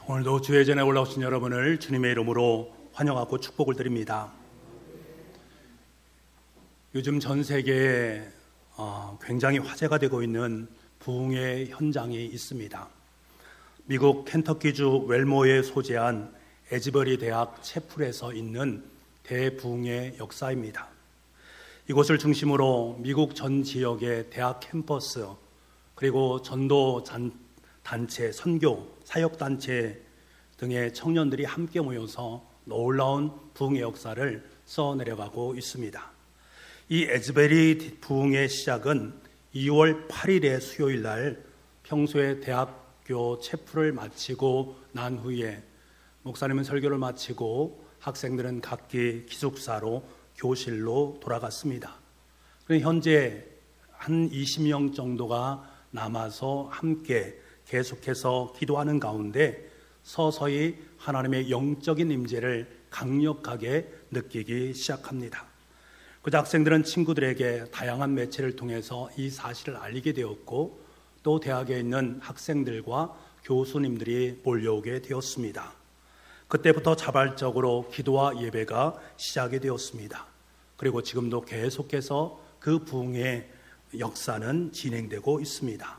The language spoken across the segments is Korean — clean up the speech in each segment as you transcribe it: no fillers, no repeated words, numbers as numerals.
오늘도 주의 전에 올라오신 여러분을 주님의 이름으로 환영하고 축복을 드립니다. 요즘 전 세계에 굉장히 화제가 되고 있는 부흥의 현장이 있습니다. 미국 켄터키주 웰모어에 소재한 에즈버리 대학 채플에서 있는 대부흥의 역사입니다. 이곳을 중심으로 미국 전 지역의 대학 캠퍼스 그리고 전도 단체, 선교, 사역단체 등의 청년들이 함께 모여서 놀라운 부흥의 역사를 써내려가고 있습니다. 이 에즈베리 부흥의 시작은 2월 8일의 수요일 날 평소에 대학교 체프를 마치고 난 후에 목사님은 설교를 마치고 학생들은 각기 기숙사로 교실로 돌아갔습니다. 현재 한 20명 정도가 남아서 함께 계속해서 기도하는 가운데 서서히 하나님의 영적인 임재를 강력하게 느끼기 시작합니다. 그저 학생들은 친구들에게 다양한 매체를 통해서 이 사실을 알리게 되었고 또 대학에 있는 학생들과 교수님들이 몰려오게 되었습니다. 그때부터 자발적으로 기도와 예배가 시작이 되었습니다. 그리고 지금도 계속해서 그 부흥의 역사는 진행되고 있습니다.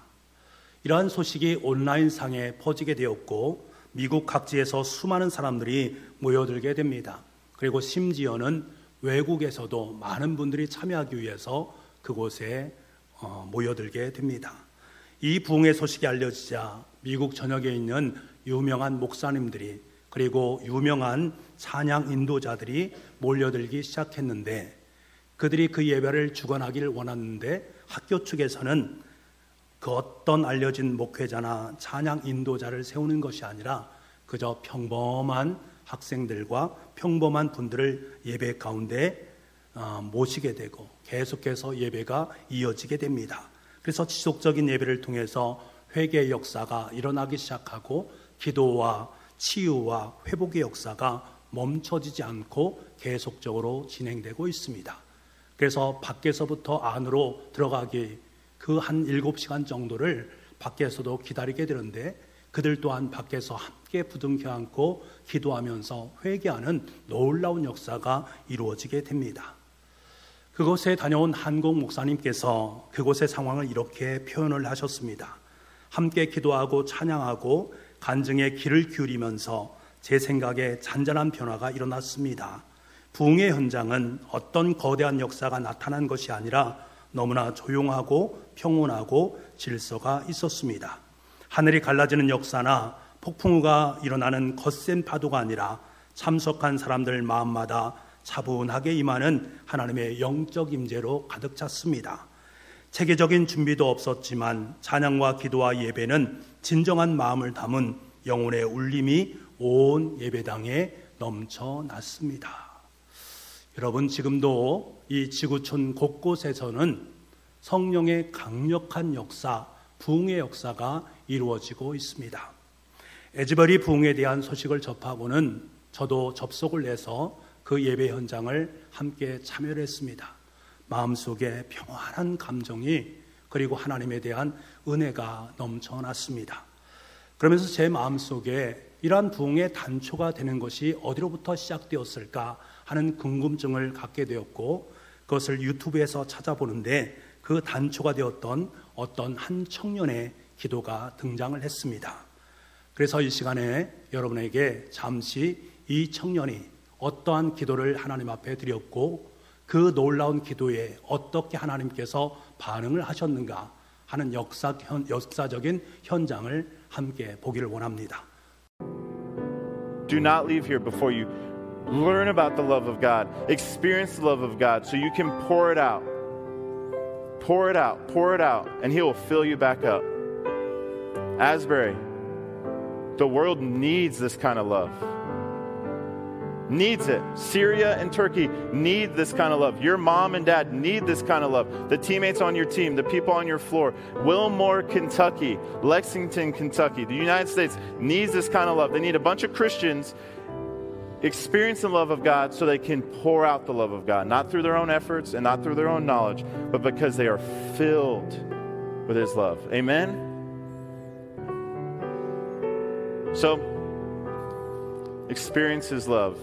이러한 소식이 온라인상에 퍼지게 되었고 미국 각지에서 수많은 사람들이 모여들게 됩니다. 그리고 심지어는 외국에서도 많은 분들이 참여하기 위해서 그곳에 모여들게 됩니다. 이 부흥의 소식이 알려지자 미국 전역에 있는 유명한 목사님들이 그리고 유명한 찬양 인도자들이 몰려들기 시작했는데 그들이 그 예배를 주관하기를 원하는데 학교 측에서는 그 어떤 알려진 목회자나 찬양 인도자를 세우는 것이 아니라 그저 평범한 학생들과 평범한 분들을 예배 가운데 모시게 되고 계속해서 예배가 이어지게 됩니다. 그래서 지속적인 예배를 통해서 회개의 역사가 일어나기 시작하고 기도와 치유와 회복의 역사가 멈춰지지 않고 계속적으로 진행되고 있습니다. 그래서 밖에서부터 안으로 들어가기 그 한 7시간 정도를 밖에서도 기다리게 되는데 그들 또한 밖에서 함께 부둥켜 안고 기도하면서 회개하는 놀라운 역사가 이루어지게 됩니다. 그곳에 다녀온 한국 목사님께서 그곳의 상황을 이렇게 표현을 하셨습니다. 함께 기도하고 찬양하고 간증에 귀를 기울이면서 제 생각에 잔잔한 변화가 일어났습니다. 부흥의 현장은 어떤 거대한 역사가 나타난 것이 아니라 너무나 조용하고 평온하고 질서가 있었습니다. 하늘이 갈라지는 역사나 폭풍우가 일어나는 거센 파도가 아니라 참석한 사람들 마음마다 차분하게 임하는 하나님의 영적 임재로 가득 찼습니다. 체계적인 준비도 없었지만 찬양과 기도와 예배는 진정한 마음을 담은 영혼의 울림이 온 예배당에 넘쳐났습니다. 여러분, 지금도 이 지구촌 곳곳에서는 성령의 강력한 역사, 부흥의 역사가 이루어지고 있습니다. 에즈버리 부흥에 대한 소식을 접하고는 저도 접속을 해서 그 예배 현장을 함께 참여를 했습니다. 마음속에 평안한 감정이 그리고 하나님에 대한 은혜가 넘쳐났습니다. 그러면서 제 마음속에 이러한 부흥의 단초가 되는 것이 어디로부터 시작되었을까 하는 궁금증을 갖게 되었고 그것을 유튜브에서 찾아보는데 그 단초가 되었던 어떤 한 청년의 기도가 등장을 했습니다. 그래서 이 시간에 여러분에게 잠시 이 청년이 어떠한 기도를 하나님 앞에 드렸고 그 놀라운 기도에 어떻게 하나님께서 반응을 하셨는가 하는 역사적인 현장을 함께 보기를 원합니다. Do not leave here before you learn about the love of God, experience the love of God, so you can pour it out. Pour it out, pour it out, and He will fill you back up. Asbury, the world needs this kind of love. Needs it. Syria and Turkey need this kind of love. Your mom and dad need this kind of love. The teammates on your team, the people on your floor. Wilmore, Kentucky, Lexington, Kentucky. The United States needs this kind of love. They need a bunch of Christians experience the love of God so they can pour out the love of God, not through their own efforts and not through their own knowledge, but because they are filled with His love. Amen? So, experience His love.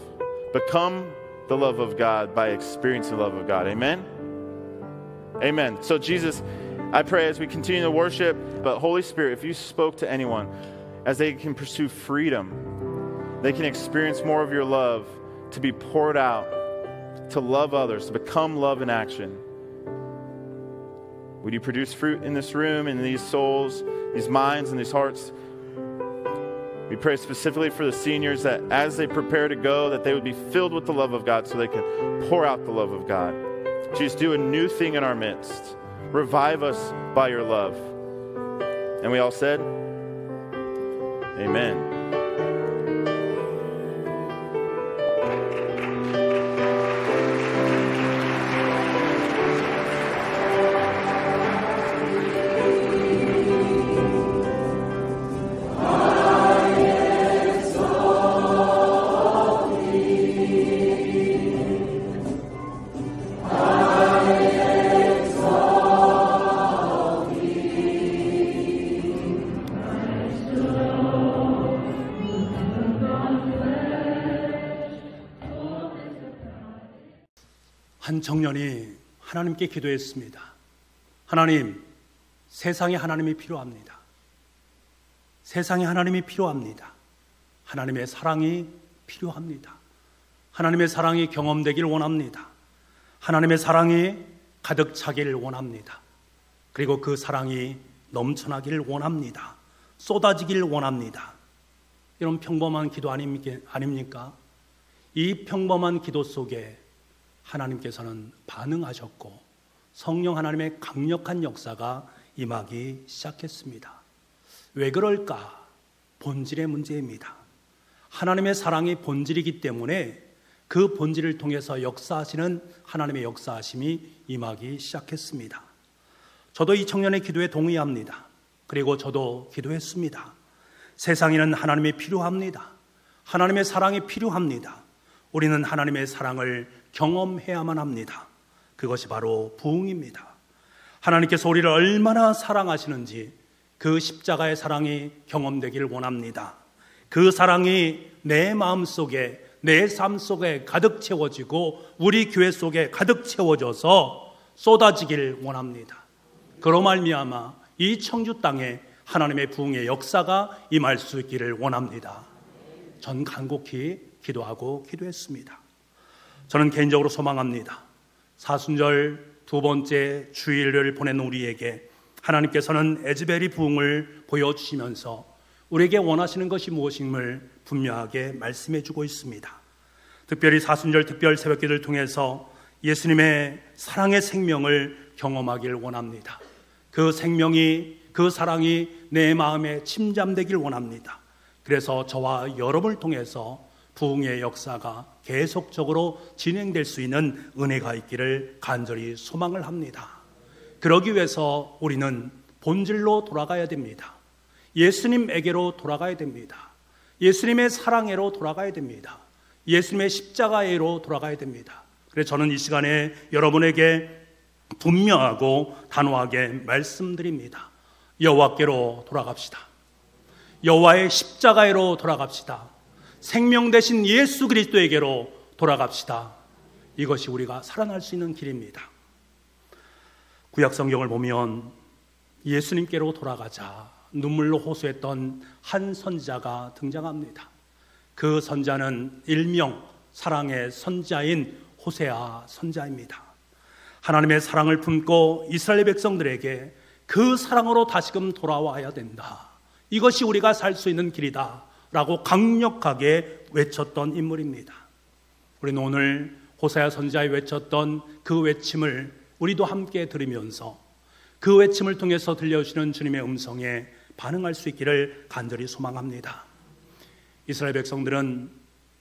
Become the love of God by experiencing the love of God. Amen? Amen. So Jesus, I pray as we continue to worship, but Holy Spirit, if you spoke to anyone, as they can pursue freedom, they can experience more of your love to be poured out, to love others, to become love in action. Would you produce fruit in this room, in these souls, these minds, and these hearts? We pray specifically for the seniors that as they prepare to go, that they would be filled with the love of God so they can pour out the love of God. Jesus, do a new thing in our midst. Revive us by your love. And we all said, Amen. 한 청년이 하나님께 기도했습니다. 하나님, 세상에 하나님이 필요합니다. 세상에 하나님이 필요합니다. 하나님의 사랑이 필요합니다. 하나님의 사랑이 경험되길 원합니다. 하나님의 사랑이 가득 차기를 원합니다. 그리고 그 사랑이 넘쳐나기를 원합니다. 쏟아지기를 원합니다. 이런 평범한 기도 아닙니까? 이 평범한 기도 속에 하나님께서는 반응하셨고 성령 하나님의 강력한 역사가 임하기 시작했습니다. 왜 그럴까? 본질의 문제입니다. 하나님의 사랑이 본질이기 때문에 그 본질을 통해서 역사하시는 하나님의 역사하심이 임하기 시작했습니다. 저도 이 청년의 기도에 동의합니다. 그리고 저도 기도했습니다. 세상에는 하나님이 필요합니다. 하나님의 사랑이 필요합니다. 우리는 하나님의 사랑을 경험해야만 합니다. 그것이 바로 부흥입니다. 하나님께서 우리를 얼마나 사랑하시는지 그 십자가의 사랑이 경험되기를 원합니다. 그 사랑이 내 마음속에, 내 삶 속에 가득 채워지고 우리 교회 속에 가득 채워져서 쏟아지기를 원합니다. 그로 말미암아 이 청주 땅에 하나님의 부흥의 역사가 임할 수 있기를 원합니다. 전 간곡히 기도하고 기도했습니다. 저는 개인적으로 소망합니다. 사순절 두 번째 주일을 보낸 우리에게 하나님께서는 에즈벨의 부흥을 보여주시면서 우리에게 원하시는 것이 무엇임을 분명하게 말씀해 주고 있습니다. 특별히 사순절 특별 새벽기도를 통해서 예수님의 사랑의 생명을 경험하기를 원합니다. 그 생명이, 그 사랑이 내 마음에 침잠되길 원합니다. 그래서 저와 여러분을 통해서 부흥의 역사가 계속적으로 진행될 수 있는 은혜가 있기를 간절히 소망을 합니다. 그러기 위해서 우리는 본질로 돌아가야 됩니다. 예수님에게로 돌아가야 됩니다. 예수님의 사랑애로 돌아가야 됩니다. 예수님의 십자가애로 돌아가야 됩니다. 그래서 저는 이 시간에 여러분에게 분명하고 단호하게 말씀드립니다. 여호와께로 돌아갑시다. 여호와의 십자가애로 돌아갑시다. 생명 되신 예수 그리스도에게로 돌아갑시다. 이것이 우리가 살아날 수 있는 길입니다. 구약 성경을 보면 예수님께로 돌아가자 눈물로 호소했던 한 선지자가 등장합니다. 그 선지자는 일명 사랑의 선지자인 호세아 선지자입니다. 하나님의 사랑을 품고 이스라엘 백성들에게 그 사랑으로 다시금 돌아와야 된다. 이것이 우리가 살 수 있는 길이다 라고 강력하게 외쳤던 인물입니다. 우리는 오늘 호세아 선지자가 외쳤던 그 외침을 우리도 함께 들으면서 그 외침을 통해서 들려주시는 주님의 음성에 반응할 수 있기를 간절히 소망합니다. 이스라엘 백성들은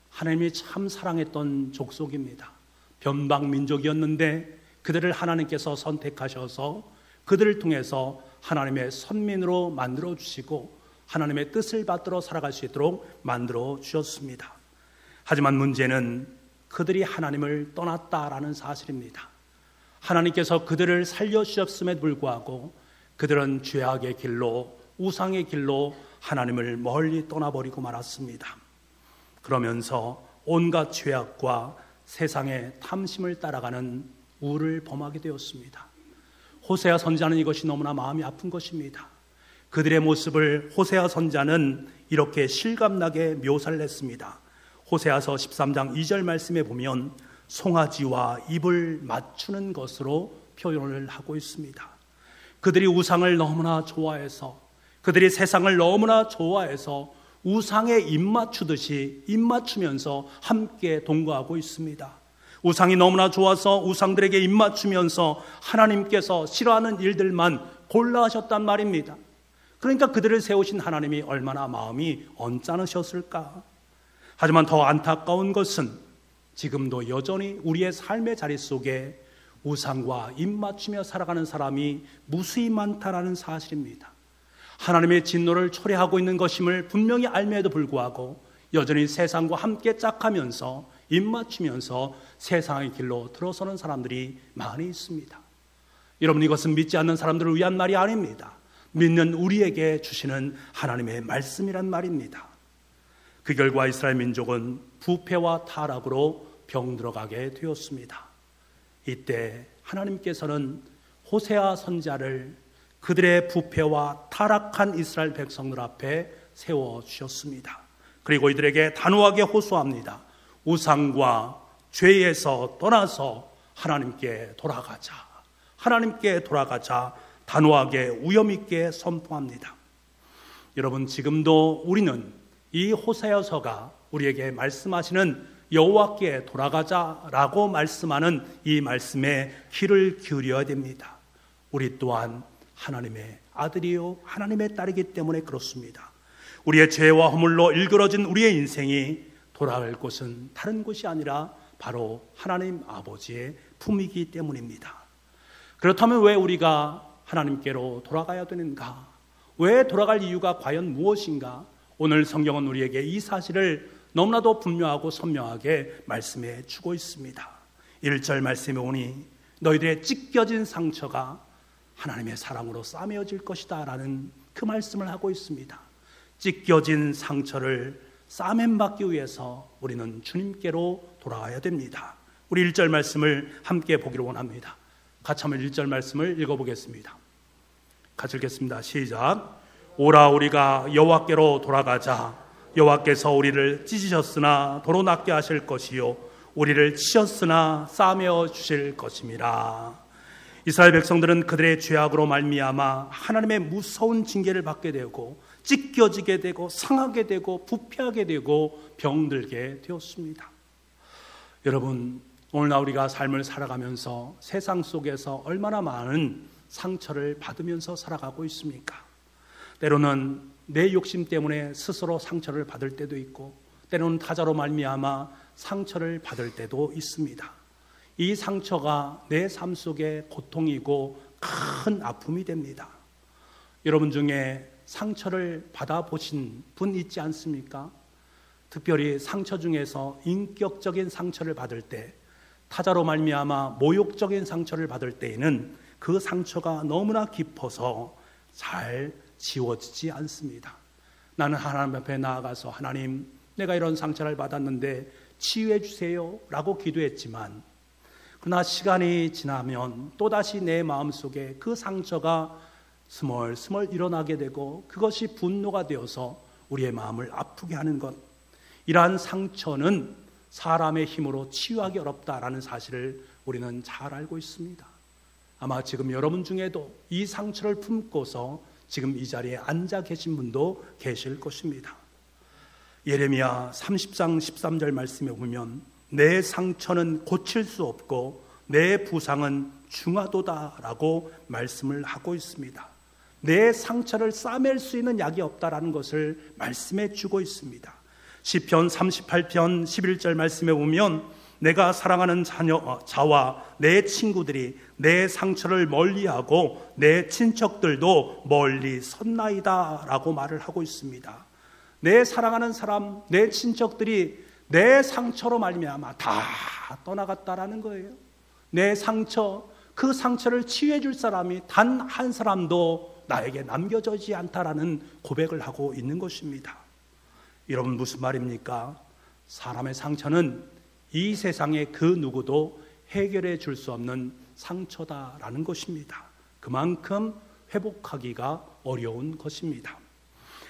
하나님이 참 사랑했던 족속입니다. 변방 민족이었는데 그들을 하나님께서 선택하셔서 그들을 통해서 하나님의 선민으로 만들어주시고 하나님의 뜻을 받들어 살아갈 수 있도록 만들어 주셨습니다. 하지만 문제는 그들이 하나님을 떠났다라는 사실입니다. 하나님께서 그들을 살려주셨음에도 불구하고 그들은 죄악의 길로, 우상의 길로 하나님을 멀리 떠나버리고 말았습니다. 그러면서 온갖 죄악과 세상의 탐심을 따라가는 우를 범하게 되었습니다. 호세아 선지자는 이것이 너무나 마음이 아픈 것입니다. 그들의 모습을 호세아 선지자는 이렇게 실감나게 묘사를 했습니다. 호세아서 13장 2절 말씀에 보면 송아지와 입을 맞추는 것으로 표현을 하고 있습니다. 그들이 우상을 너무나 좋아해서, 그들이 세상을 너무나 좋아해서 우상에 입맞추듯이 입맞추면서 함께 동거하고 있습니다. 우상이 너무나 좋아서 우상들에게 입맞추면서 하나님께서 싫어하는 일들만 골라 하셨단 말입니다. 그러니까 그들을 세우신 하나님이 얼마나 마음이 언짢으셨을까. 하지만 더 안타까운 것은 지금도 여전히 우리의 삶의 자리 속에 우상과 입맞추며 살아가는 사람이 무수히 많다라는 사실입니다. 하나님의 진노를 초래하고 있는 것임을 분명히 알면에도 불구하고 여전히 세상과 함께 짝하면서 입맞추면서 세상의 길로 들어서는 사람들이 많이 있습니다. 여러분, 이것은 믿지 않는 사람들을 위한 말이 아닙니다. 믿는 우리에게 주시는 하나님의 말씀이란 말입니다. 그 결과 이스라엘 민족은 부패와 타락으로 병들어가게 되었습니다. 이때 하나님께서는 호세아 선지자를 그들의 부패와 타락한 이스라엘 백성들 앞에 세워주셨습니다. 그리고 이들에게 단호하게 호소합니다. 우상과 죄에서 떠나서 하나님께 돌아가자. 하나님께 돌아가자. 단호하게 위엄있게 선포합니다. 여러분, 지금도 우리는 이 호세아서가 우리에게 말씀하시는 여호와께 돌아가자라고 말씀하는 이 말씀에 귀를 기울여야 됩니다. 우리 또한 하나님의 아들이요 하나님의 딸이기 때문에 그렇습니다. 우리의 죄와 허물로 일그러진 우리의 인생이 돌아갈 곳은 다른 곳이 아니라 바로 하나님 아버지의 품이기 때문입니다. 그렇다면 왜 우리가 하나님께로 돌아가야 되는가? 왜 돌아갈 이유가 과연 무엇인가? 오늘 성경은 우리에게 이 사실을 너무나도 분명하고 선명하게 말씀해 주고 있습니다. 1절 말씀에 오니 너희들의 찢겨진 상처가 하나님의 사랑으로 싸매어질 것이다 라는 그 말씀을 하고 있습니다. 찢겨진 상처를 싸매받기 위해서 우리는 주님께로 돌아가야 됩니다. 우리 1절 말씀을 함께 보기를 원합니다. 같이 한번 1절 말씀을 읽어보겠습니다. 같이 읽겠습니다. 시작. 오라 우리가 여호와께로 돌아가자. 여호와께서 우리를 찢으셨으나 도로 낫게 하실 것이요 우리를 치셨으나 싸매어 주실 것임이라. 이스라엘 백성들은 그들의 죄악으로 말미암아 하나님의 무서운 징계를 받게 되고 찢겨지게 되고 상하게 되고 부패하게 되고 병들게 되었습니다. 여러분, 오늘날 우리가 삶을 살아가면서 세상 속에서 얼마나 많은 상처를 받으면서 살아가고 있습니까? 때로는 내 욕심 때문에 스스로 상처를 받을 때도 있고 때로는 타자로 말미암아 상처를 받을 때도 있습니다. 이 상처가 내 삶 속에 고통이고 큰 아픔이 됩니다. 여러분 중에 상처를 받아보신 분 있지 않습니까? 특별히 상처 중에서 인격적인 상처를 받을 때, 타자로 말미암아 모욕적인 상처를 받을 때에는 그 상처가 너무나 깊어서 잘 지워지지 않습니다. 나는 하나님 앞에 나아가서 하나님, 내가 이런 상처를 받았는데 치유해 주세요 라고 기도했지만 그러나 시간이 지나면 또다시 내 마음속에 그 상처가 스멀스멀 일어나게 되고 그것이 분노가 되어서 우리의 마음을 아프게 하는 것, 이러한 상처는 사람의 힘으로 치유하기 어렵다라는 사실을 우리는 잘 알고 있습니다. 아마 지금 여러분 중에도 이 상처를 품고서 지금 이 자리에 앉아 계신 분도 계실 것입니다. 예레미야 30장 13절 말씀에 보면 내 상처는 고칠 수 없고 내 부상은 중하도다라고 말씀을 하고 있습니다. 내 상처를 싸맬 수 있는 약이 없다라는 것을 말씀해 주고 있습니다. 시편 38편 11절 말씀에 보면 내가 사랑하는 자와 내 친구들이 내 상처를 멀리하고 내 친척들도 멀리 섰나이다 라고 말을 하고 있습니다. 내 사랑하는 사람, 내 친척들이 내 상처로 말미암아 다 떠나갔다라는 거예요. 내 상처, 그 상처를 치유해 줄 사람이 단 한 사람도 나에게 남겨지지 않다라는 고백을 하고 있는 것입니다. 여러분, 무슨 말입니까? 사람의 상처는 이 세상의 그 누구도 해결해 줄 수 없는 상처다라는 것입니다. 그만큼 회복하기가 어려운 것입니다.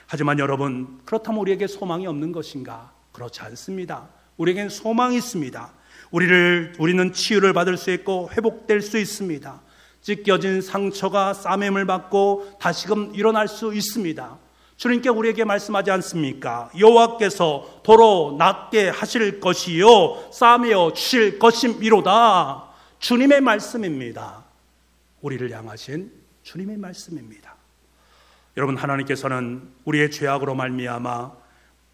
하지만 여러분, 그렇다면 우리에게 소망이 없는 것인가? 그렇지 않습니다. 우리에겐 소망이 있습니다. 우리는 치유를 받을 수 있고 회복될 수 있습니다. 찢겨진 상처가 싸매임을 받고 다시금 일어날 수 있습니다. 주님께 우리에게 말씀하지 않습니까? 여호와께서 도로 낫게 하실 것이요 싸매어 주실 것임이로다. 주님의 말씀입니다. 우리를 향하신 주님의 말씀입니다. 여러분, 하나님께서는 우리의 죄악으로 말미암아,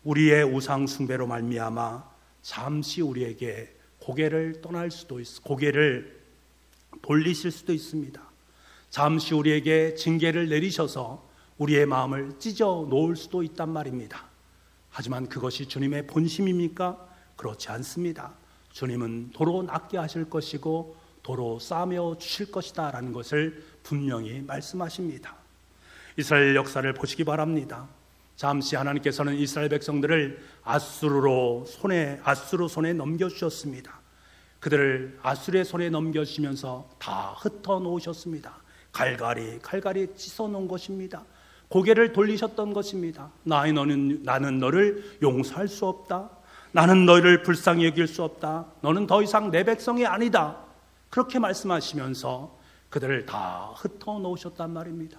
우리의 우상 숭배로 말미암아 잠시 우리에게 고개를 돌리실 수도 있습니다. 잠시 우리에게 징계를 내리셔서 우리의 마음을 찢어 놓을 수도 있단 말입니다. 하지만 그것이 주님의 본심입니까? 그렇지 않습니다. 주님은 도로 낫게 하실 것이고 도로 싸매어 주실 것이다 라는 것을 분명히 말씀하십니다. 이스라엘 역사를 보시기 바랍니다. 잠시 하나님께서는 이스라엘 백성들을 아수르 손에 넘겨주셨습니다. 그들을 아수르의 손에 넘겨주시면서 다 흩어놓으셨습니다. 갈갈이 찢어놓은 것입니다. 고개를 돌리셨던 것입니다. 나는 너를 용서할 수 없다. 나는 너를 불쌍히 여길 수 없다. 너는 더 이상 내 백성이 아니다. 그렇게 말씀하시면서 그들을 다 흩어놓으셨단 말입니다.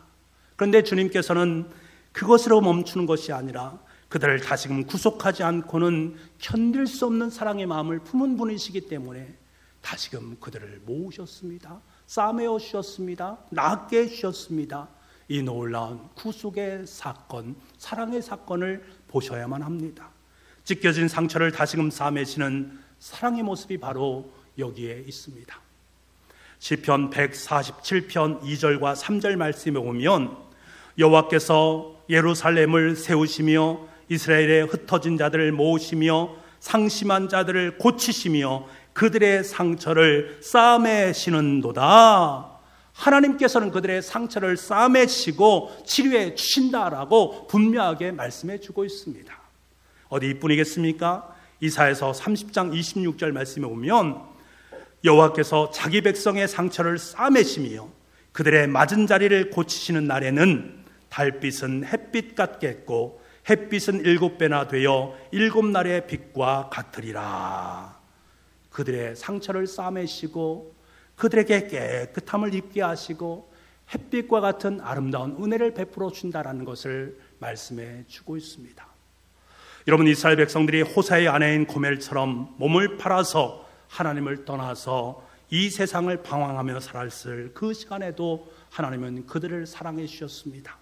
그런데 주님께서는 그것으로 멈추는 것이 아니라 그들을 다시금 구속하지 않고는 견딜 수 없는 사랑의 마음을 품은 분이시기 때문에 다시금 그들을 모으셨습니다. 싸매어 주셨습니다. 낫게 해주셨습니다. 이 놀라운 구속의 사건, 사랑의 사건을 보셔야만 합니다. 찢겨진 상처를 다시금 싸매시는 사랑의 모습이 바로 여기에 있습니다. 시편 147편 2절과 3절 말씀에 보면 여호와께서 예루살렘을 세우시며 이스라엘의 흩어진 자들을 모으시며 상심한 자들을 고치시며 그들의 상처를 싸매시는도다. 하나님께서는 그들의 상처를 싸매시고 치료해 주신다라고 분명하게 말씀해 주고 있습니다. 어디 이뿐이겠습니까? 이사야서 30장 26절 말씀에 보면 여호와께서 자기 백성의 상처를 싸매시며 그들의 맞은 자리를 고치시는 날에는 달빛은 햇빛 같겠고 햇빛은 7배나 되어 7날의 빛과 같으리라. 그들의 상처를 싸매시고 그들에게 깨끗함을 입게 하시고 햇빛과 같은 아름다운 은혜를 베풀어 준다라는 것을 말씀해 주고 있습니다. 여러분, 이스라엘 백성들이 호사의 아내인 고멜처럼 몸을 팔아서 하나님을 떠나서 이 세상을 방황하며 살았을 그 시간에도 하나님은 그들을 사랑해 주셨습니다.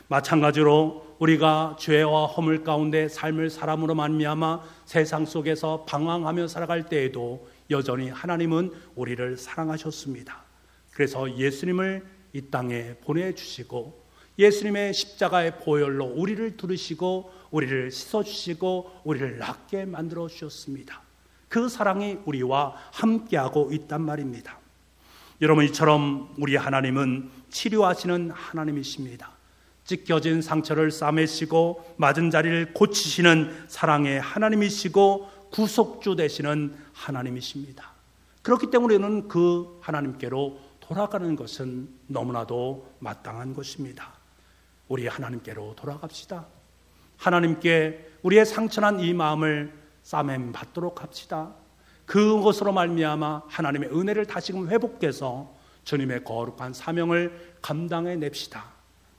마찬가지로 우리가 죄와 허물 가운데 삶을 사람으로 말미암아 세상 속에서 방황하며 살아갈 때에도 여전히 하나님은 우리를 사랑하셨습니다. 그래서 예수님을 이 땅에 보내주시고 예수님의 십자가의 보혈로 우리를 두르시고 우리를 씻어주시고 우리를 낫게 만들어 주셨습니다. 그 사랑이 우리와 함께하고 있단 말입니다. 여러분, 이처럼 우리 하나님은 치료하시는 하나님이십니다. 찢겨진 상처를 싸매시고 맞은 자리를 고치시는 사랑의 하나님이시고 구속주 되시는 하나님이십니다. 그렇기 때문에 우리는 그 하나님께로 돌아가는 것은 너무나도 마땅한 것입니다. 우리 하나님께로 돌아갑시다. 하나님께 우리의 상처난 이 마음을 싸매임 받도록 합시다. 그것으로 말미암아 하나님의 은혜를 다시금 회복해서 주님의 거룩한 사명을 감당해 냅시다.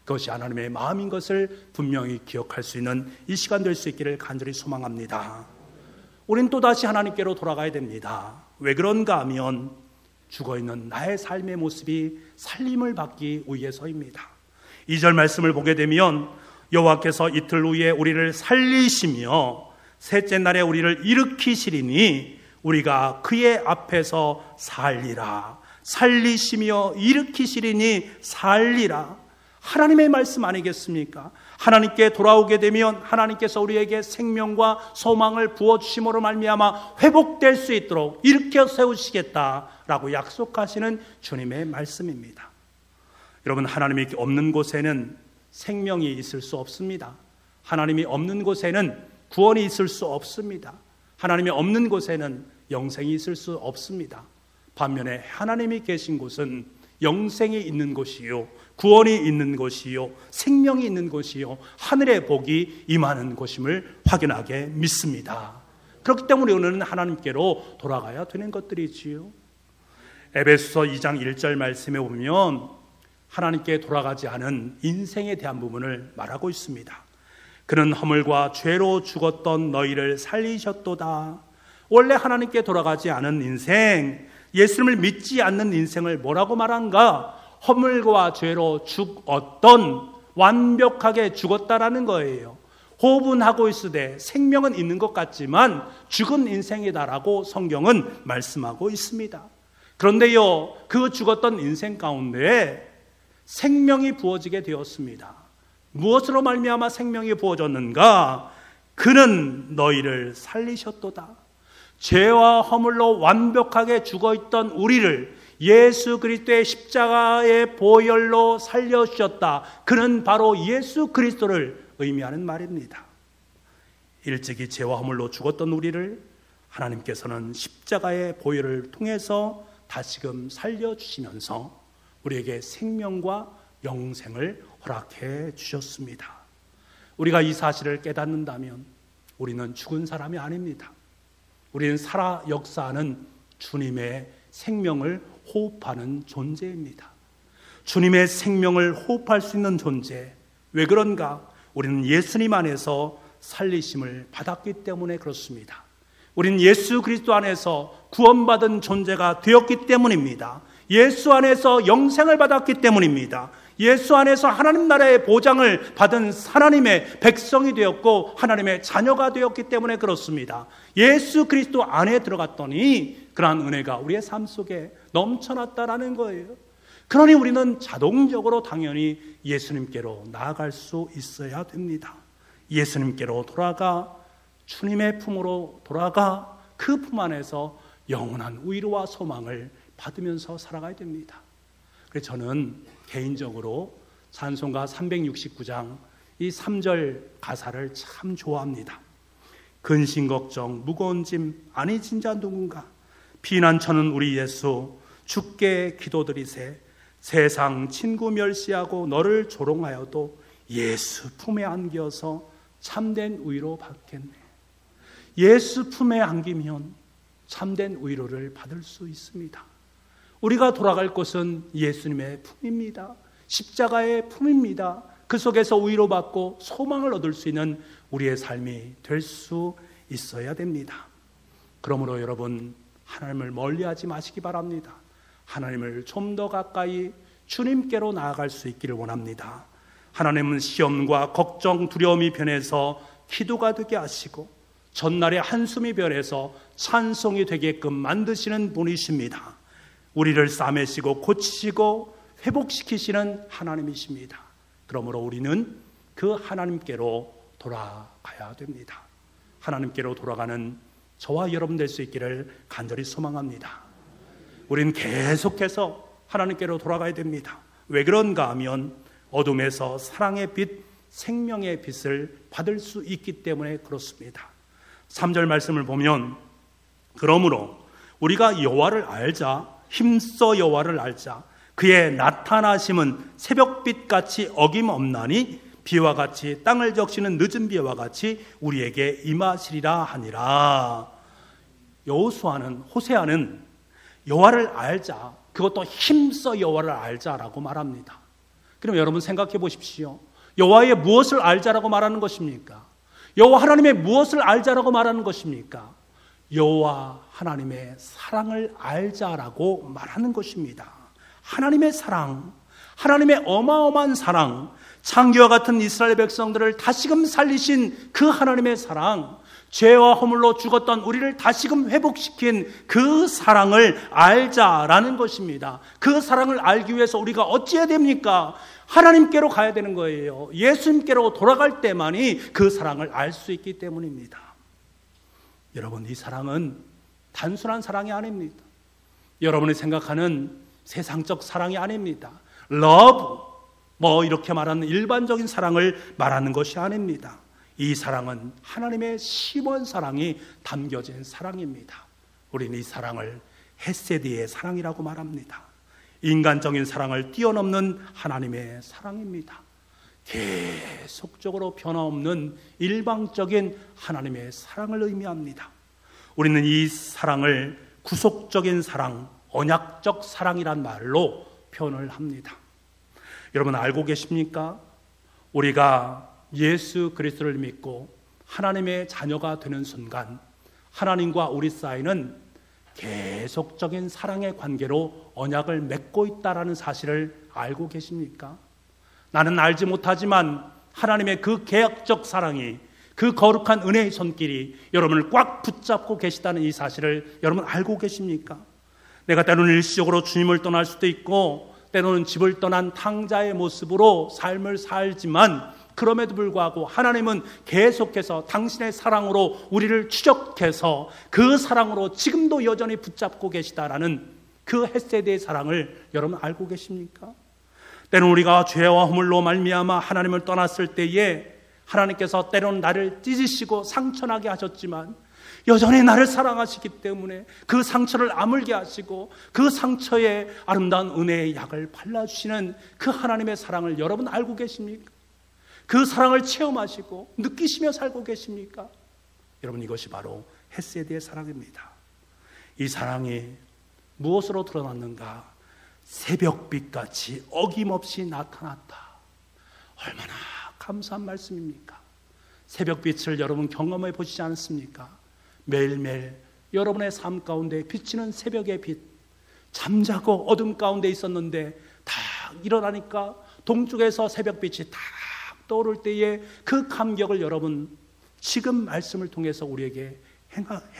그것이 하나님의 마음인 것을 분명히 기억할 수 있는 이 시간 될 수 있기를 간절히 소망합니다. 우린 또다시 하나님께로 돌아가야 됩니다. 왜 그런가 하면 죽어있는 나의 삶의 모습이 살림을 받기 위해서입니다. 2절 말씀을 보게 되면 여호와께서 이틀 후에 우리를 살리시며 셋째 날에 우리를 일으키시리니 우리가 그의 앞에서 살리라. 살리시며 일으키시리니 살리라. 하나님의 말씀 아니겠습니까? 하나님께 돌아오게 되면 하나님께서 우리에게 생명과 소망을 부어주심으로 말미암아 회복될 수 있도록 일으켜 세우시겠다라고 약속하시는 주님의 말씀입니다. 여러분, 하나님이 없는 곳에는 생명이 있을 수 없습니다. 하나님이 없는 곳에는 구원이 있을 수 없습니다. 하나님이 없는 곳에는 영생이 있을 수 없습니다. 반면에 하나님이 계신 곳은 영생이 있는 곳이요, 구원이 있는 곳이요, 생명이 있는 곳이요, 하늘의 복이 임하는 곳임을 확인하게 믿습니다. 그렇기 때문에 우리는 하나님께로 돌아가야 되는 것들이지요. 에베소서 2장 1절 말씀에 보면 하나님께 돌아가지 않은 인생에 대한 부분을 말하고 있습니다. 그는 허물과 죄로 죽었던 너희를 살리셨도다. 원래 하나님께 돌아가지 않은 인생, 예수님을 믿지 않는 인생을 뭐라고 말한가? 허물과 죄로 죽었던, 완벽하게 죽었다라는 거예요. 호분하고 있으되 생명은 있는 것 같지만 죽은 인생이다라고 성경은 말씀하고 있습니다. 그런데요, 그 죽었던 인생 가운데 생명이 부어지게 되었습니다. 무엇으로 말미암아 생명이 부어졌는가? 그는 너희를 살리셨도다. 죄와 허물로 완벽하게 죽어있던 우리를 예수 그리스도의 십자가의 보혈로 살려주셨다. 그는 바로 예수 그리스도를 의미하는 말입니다. 일찍이 죄와 허물로 죽었던 우리를 하나님께서는 십자가의 보혈을 통해서 다시금 살려주시면서 우리에게 생명과 영생을 허락해 주셨습니다. 우리가 이 사실을 깨닫는다면 우리는 죽은 사람이 아닙니다. 우리는 살아 역사하는 주님의 생명을 호흡하는 존재입니다. 주님의 생명을 호흡할 수 있는 존재. 왜 그런가? 우리는 예수님 안에서 살리심을 받았기 때문에 그렇습니다. 우리는 예수 그리스도 안에서 구원받은 존재가 되었기 때문입니다. 예수 안에서 영생을 받았기 때문입니다. 예수 안에서 하나님 나라의 보장을 받은 하나님의 백성이 되었고 하나님의 자녀가 되었기 때문에 그렇습니다. 예수 그리스도 안에 들어갔더니 그러한 은혜가 우리의 삶 속에 넘쳐났다라는 거예요. 그러니 우리는 자동적으로 당연히 예수님께로 나아갈 수 있어야 됩니다. 예수님께로 돌아가 주님의 품으로 돌아가 그 품 안에서 영원한 위로와 소망을 받으면서 살아가야 됩니다. 그래서 저는 개인적으로 찬송가 369장 이 3절 가사를 참 좋아합니다. 근심 걱정 무거운 짐 아니 진짜 누군가 피난처는 우리 예수 주께 기도드리세 세상 친구 멸시하고 너를 조롱하여도 예수 품에 안겨서 참된 위로 받겠네. 예수 품에 안기면 참된 위로를 받을 수 있습니다. 우리가 돌아갈 곳은 예수님의 품입니다. 십자가의 품입니다. 그 속에서 위로받고 소망을 얻을 수 있는 우리의 삶이 될 수 있어야 됩니다. 그러므로 여러분, 하나님을 멀리하지 마시기 바랍니다. 하나님을 좀 더 가까이 주님께로 나아갈 수 있기를 원합니다. 하나님은 시험과 걱정, 두려움이 변해서 기도가 되게 하시고 전날의 한숨이 변해서 찬송이 되게끔 만드시는 분이십니다. 우리를 싸매시고 고치시고 회복시키시는 하나님이십니다. 그러므로 우리는 그 하나님께로 돌아가야 됩니다. 하나님께로 돌아가는 저와 여러분 될 수 있기를 간절히 소망합니다. 우리는 계속해서 하나님께로 돌아가야 됩니다. 왜 그런가 하면 어둠에서 사랑의 빛, 생명의 빛을 받을 수 있기 때문에 그렇습니다. 3절 말씀을 보면 그러므로 우리가 여호와를 알자, 힘써 여호와를 알자. 그의 나타나심은 새벽빛같이 어김없나니 비와 같이 땅을 적시는 늦은 비와 같이 우리에게 임하시리라 하니라. 여호수아는, 호세아는 여호와를 알자, 그것도 힘써 여호와를 알자라고 말합니다. 그럼 여러분 생각해 보십시오. 여호와의 무엇을 알자라고 말하는 것입니까? 여호와 하나님의 무엇을 알자라고 말하는 것입니까? 여호와 하나님의 사랑을 알자라고 말하는 것입니다. 하나님의 사랑, 하나님의 어마어마한 사랑, 창기와 같은 이스라엘 백성들을 다시금 살리신 그 하나님의 사랑, 죄와 허물로 죽었던 우리를 다시금 회복시킨 그 사랑을 알자라는 것입니다. 그 사랑을 알기 위해서 우리가 어찌해야 됩니까? 하나님께로 가야 되는 거예요. 예수님께로 돌아갈 때만이 그 사랑을 알 수 있기 때문입니다. 여러분, 이 사랑은 단순한 사랑이 아닙니다. 여러분이 생각하는 세상적 사랑이 아닙니다. love, 이렇게 말하는 일반적인 사랑을 말하는 것이 아닙니다. 이 사랑은 하나님의 심원 사랑이 담겨진 사랑입니다. 우리는 이 사랑을 헤세드의 사랑이라고 말합니다. 인간적인 사랑을 뛰어넘는 하나님의 사랑입니다. 계속적으로 변화없는 일방적인 하나님의 사랑을 의미합니다. 우리는 이 사랑을 구속적인 사랑, 언약적 사랑이란 말로 표현을 합니다. 여러분 알고 계십니까? 우리가 예수 그리스도를 믿고 하나님의 자녀가 되는 순간 하나님과 우리 사이는 계속적인 사랑의 관계로 언약을 맺고 있다는 사실을 알고 계십니까? 나는 알지 못하지만 하나님의 그 계약적 사랑이, 그 거룩한 은혜의 손길이 여러분을 꽉 붙잡고 계시다는 이 사실을 여러분 알고 계십니까? 내가 때로는 일시적으로 주님을 떠날 수도 있고 때로는 집을 떠난 탕자의 모습으로 삶을 살지만 그럼에도 불구하고 하나님은 계속해서 당신의 사랑으로 우리를 추적해서 그 사랑으로 지금도 여전히 붙잡고 계시다라는 그 헤세드의 사랑을 여러분 알고 계십니까? 때로는 우리가 죄와 허물로 말미암아 하나님을 떠났을 때에 하나님께서 때로는 나를 찢으시고 상처나게 하셨지만 여전히 나를 사랑하시기 때문에 그 상처를 아물게 하시고 그 상처에 아름다운 은혜의 약을 발라주시는 그 하나님의 사랑을 여러분 알고 계십니까? 그 사랑을 체험하시고 느끼시며 살고 계십니까? 여러분 이것이 바로 헤세드의 사랑입니다. 이 사랑이 무엇으로 드러났는가? 새벽빛같이 어김없이 나타났다. 얼마나 감사한 말씀입니까? 새벽빛을 여러분 경험해 보시지 않습니까? 매일매일 여러분의 삶 가운데 비치는 새벽의 빛, 잠자고 어둠 가운데 있었는데 딱 일어나니까 동쪽에서 새벽빛이 딱 떠오를 때에 그 감격을 여러분 지금 말씀을 통해서 우리에게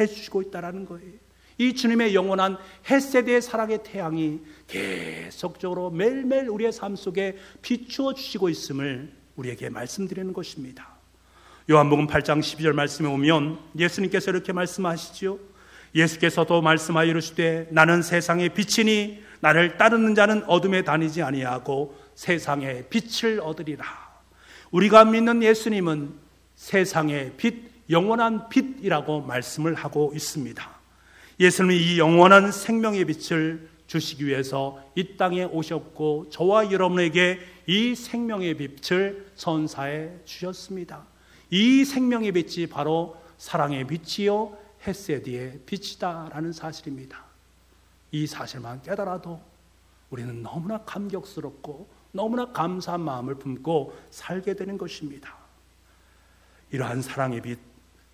해 주시고 있다는 거예요. 이 주님의 영원한 헤세드의 사랑의 태양이 계속적으로 매일매일 우리의 삶 속에 비추어 주시고 있음을 우리에게 말씀드리는 것입니다. 요한복음 8장 12절 말씀에 오면 예수님께서 이렇게 말씀하시죠. 예수께서도 말씀하여 이르시되 나는 세상의 빛이니 나를 따르는 자는 어둠에 다니지 아니하고 세상의 빛을 얻으리라. 우리가 믿는 예수님은 세상의 빛, 영원한 빛이라고 말씀을 하고 있습니다. 예수님이 이 영원한 생명의 빛을 주시기 위해서 이 땅에 오셨고 저와 여러분에게 이 생명의 빛을 선사해 주셨습니다. 이 생명의 빛이 바로 사랑의 빛이요 헤세드의 빛이다라는 사실입니다. 이 사실만 깨달아도 우리는 너무나 감격스럽고 너무나 감사한 마음을 품고 살게 되는 것입니다. 이러한 사랑의 빛,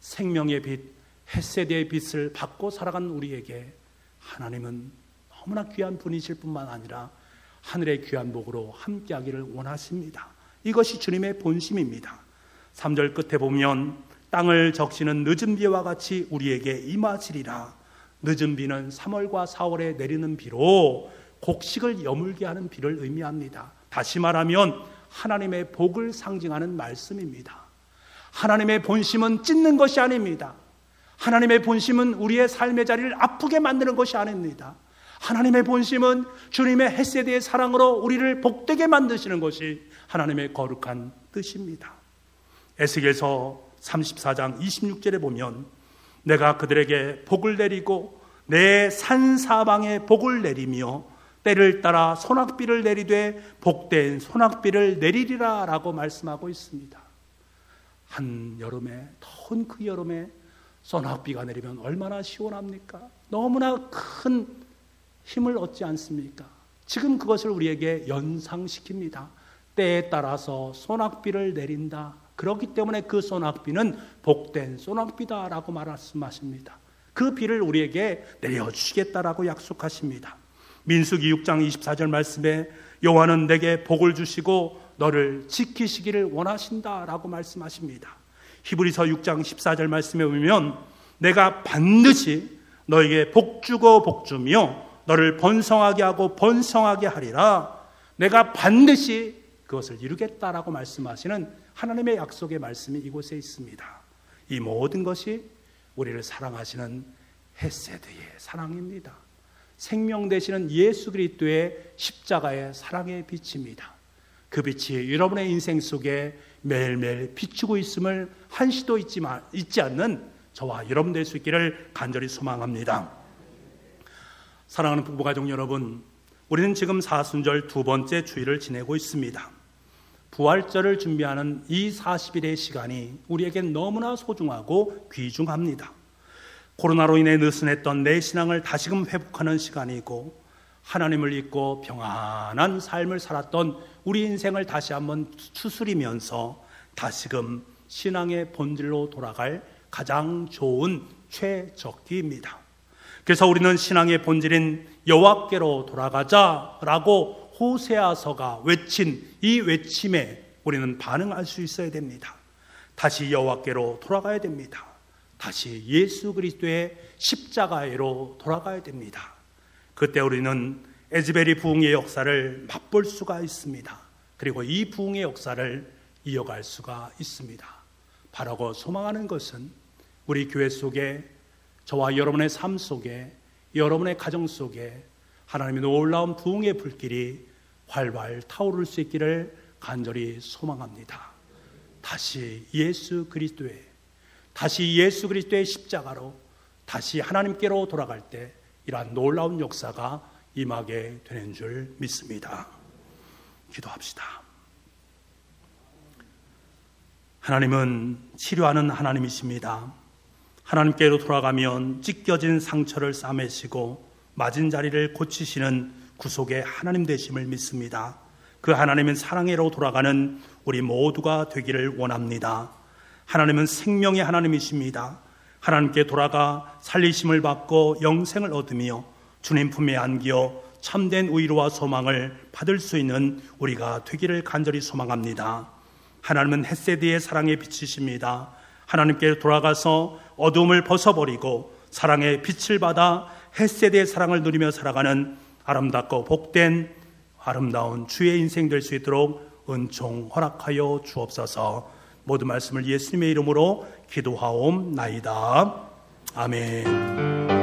생명의 빛, 헤세드의 빛을 받고 살아가는 우리에게 하나님은 너무나 귀한 분이실 뿐만 아니라 하늘의 귀한 복으로 함께하기를 원하십니다. 이것이 주님의 본심입니다. 3절 끝에 보면 땅을 적시는 늦은 비와 같이 우리에게 임하시리라. 늦은 비는 3월과 4월에 내리는 비로 곡식을 여물게 하는 비를 의미합니다. 다시 말하면 하나님의 복을 상징하는 말씀입니다. 하나님의 본심은 찢는 것이 아닙니다. 하나님의 본심은 우리의 삶의 자리를 아프게 만드는 것이 아닙니다. 하나님의 본심은 주님의 헤세드의 사랑으로 우리를 복되게 만드시는 것이 하나님의 거룩한 뜻입니다. 에스겔서 34장 26절에 보면 내가 그들에게 복을 내리고 내 산사방에 복을 내리며 때를 따라 소낙비를 내리되 복된 소낙비를 내리리라 라고 말씀하고 있습니다. 한여름에, 더운 그 여름에 소낙비가 내리면 얼마나 시원합니까? 너무나 큰 힘을 얻지 않습니까? 지금 그것을 우리에게 연상시킵니다. 때에 따라서 소낙비를 내린다. 그렇기 때문에 그 소낙비는 복된 소낙비다라고 말씀하십니다. 그 비를 우리에게 내려주시겠다라고 약속하십니다. 민수기 6장 24절 말씀에 여호와는 내게 복을 주시고 너를 지키시기를 원하신다라고 말씀하십니다. 히브리서 6장 14절 말씀에 보면 내가 반드시 너에게 복주고 복주며 너를 번성하게 하고 번성하게 하리라. 내가 반드시 그것을 이루겠다라고 말씀하시는 하나님의 약속의 말씀이 이곳에 있습니다. 이 모든 것이 우리를 사랑하시는 헤세드의 사랑입니다. 생명 되시는 예수 그리스도의 십자가의 사랑의 빛입니다. 그 빛이 여러분의 인생 속에 매일매일 비추고 있음을 한시도 잊지 않는 저와 여러분 될 수 있기를 간절히 소망합니다. 사랑하는 부부가족 여러분, 우리는 지금 사순절 두 번째 주일을 지내고 있습니다. 부활절을 준비하는 이 40일의 시간이 우리에겐 너무나 소중하고 귀중합니다. 코로나로 인해 느슨했던 내 신앙을 다시금 회복하는 시간이고, 하나님을 잊고 평안한 삶을 살았던 우리 인생을 다시 한번 추스리면서 다시금 신앙의 본질로 돌아갈 가장 좋은 최적기입니다. 그래서 우리는 신앙의 본질인 여호와께로 돌아가자라고 호세아서가 외친 이 외침에 우리는 반응할 수 있어야 됩니다. 다시 여호와께로 돌아가야 됩니다. 다시 예수 그리스도의 십자가로 돌아가야 됩니다. 그때 우리는 에즈벨이 부흥의 역사를 맛볼 수가 있습니다. 그리고 이 부흥의 역사를 이어갈 수가 있습니다. 바라고 소망하는 것은 우리 교회 속에, 저와 여러분의 삶 속에, 여러분의 가정 속에 하나님의 놀라운 부흥의 불길이 활활 타오를 수 있기를 간절히 소망합니다. 다시 예수 그리스도의 십자가로 다시 하나님께로 돌아갈 때 이러한 놀라운 역사가 임하게 되는 줄 믿습니다. 기도합시다. 하나님은 치료하는 하나님이십니다. 하나님께로 돌아가면 찢겨진 상처를 싸매시고 맞은 자리를 고치시는 구속의 하나님 되심을 믿습니다. 그 하나님은 사랑으로 돌아가는 우리 모두가 되기를 원합니다. 하나님은 생명의 하나님이십니다. 하나님께 돌아가 살리심을 받고 영생을 얻으며 주님 품에 안겨 참된 의로와 소망을 받을 수 있는 우리가 되기를 간절히 소망합니다. 하나님은 헷세드의 사랑의 빛이십니다. 하나님께 돌아가서 어둠을 벗어버리고 사랑의 빛을 받아 헷세드의 사랑을 누리며 살아가는 아름답고 복된 아름다운 주의 인생 될 수 있도록 은총 허락하여 주옵소서. 모든 말씀을 예수님의 이름으로 기도하옵나이다. 아멘.